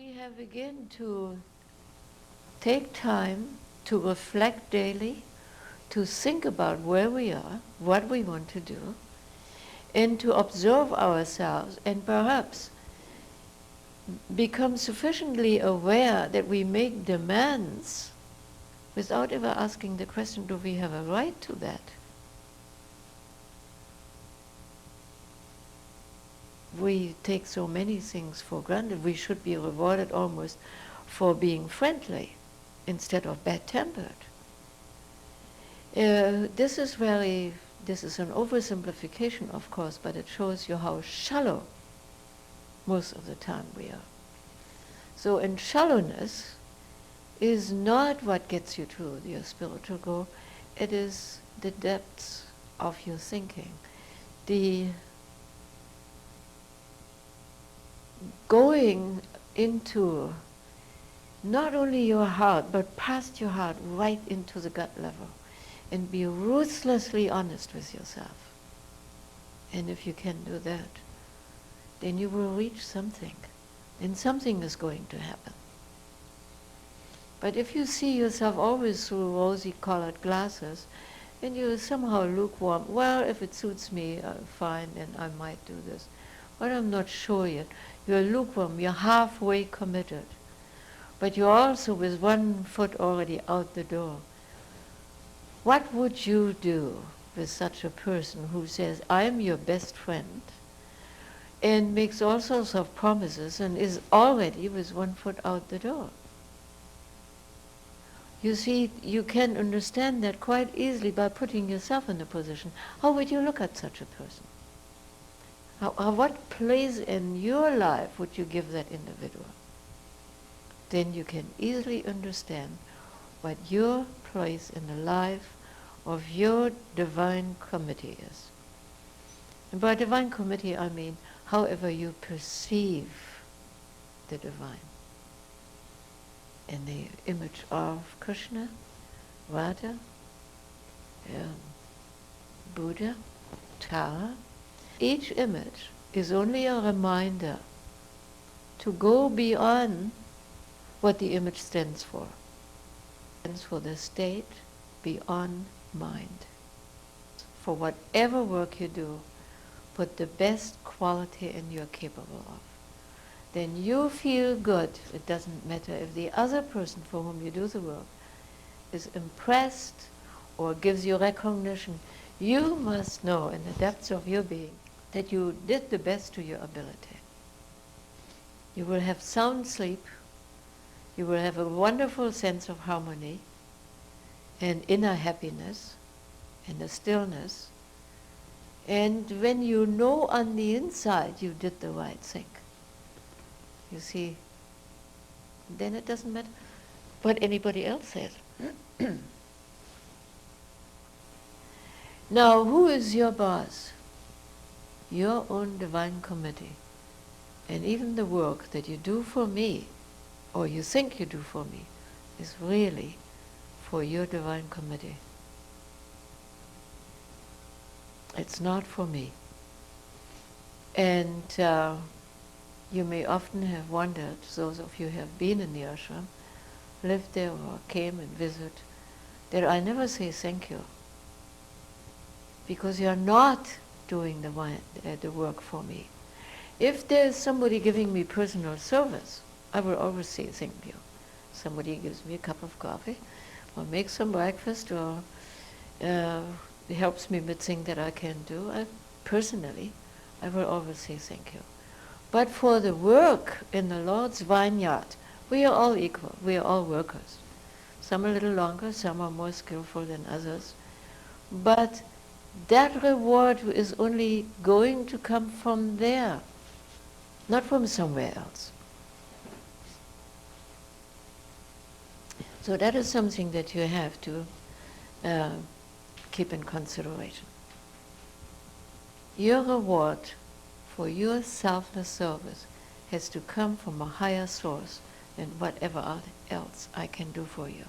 We have again to take time to reflect daily, to think about where we are, what we want to do, and to observe ourselves and perhaps become sufficiently aware that we make demands without ever asking the question, do we have a right to that? We take so many things for granted. We should be rewarded almost for being friendly instead of bad-tempered. This is an oversimplification, of course, but it shows you how shallow most of the time we are. So, in shallowness is not what gets you to your spiritual goal. It is the depths of your thinking, the going into not only your heart, but past your heart, right into the gut level, and be ruthlessly honest with yourself. And if you can do that, then you will reach something, and something is going to happen. But if you see yourself always through rosy-colored glasses, and you're somehow lukewarm, well, if it suits me, fine, and I might do this. But I'm not sure yet. You're lukewarm, you're halfway committed. But you're also with one foot already out the door. What would you do with such a person who says, I'm your best friend, and makes all sorts of promises and is already with one foot out the door? You see, you can understand that quite easily by putting yourself in the position. How would you look at such a person? What place in your life would you give that individual? Then you can easily understand what your place in the life of your divine committee is. And by divine committee, I mean however you perceive the divine. In the image of Krishna, Radha, Buddha, Tara, each image is only a reminder to go beyond what the image stands for. It stands for the state beyond mind. For whatever work you do, put the best quality in you're capable of. Then you feel good. It doesn't matter if the other person for whom you do the work is impressed or gives you recognition. You must know in the depths of your being that you did the best to your ability. You will have sound sleep. You will have a wonderful sense of harmony and inner happiness and a stillness. And when you know on the inside you did the right thing, you see, then it doesn't matter what anybody else says. Now, who is your boss? Your own divine committee. And even the work that you do for me, or you think you do for me, is really for your divine committee. It's not for me. And you may often have wondered, those of you who have been in the ashram, lived there or came and visited, that I never say thank you. Because you're not doing the work for me. If there's somebody giving me personal service, I will always say thank you. Somebody gives me a cup of coffee, or makes some breakfast, or helps me with things that I can do. Personally, I will always say thank you. But for the work in the Lord's vineyard, we are all equal. We are all workers. Some a little longer, some are more skillful than others. But that reward is only going to come from there, not from somewhere else. So that is something that you have to keep in consideration. Your reward for your selfless service has to come from a higher source than whatever else I can do for you.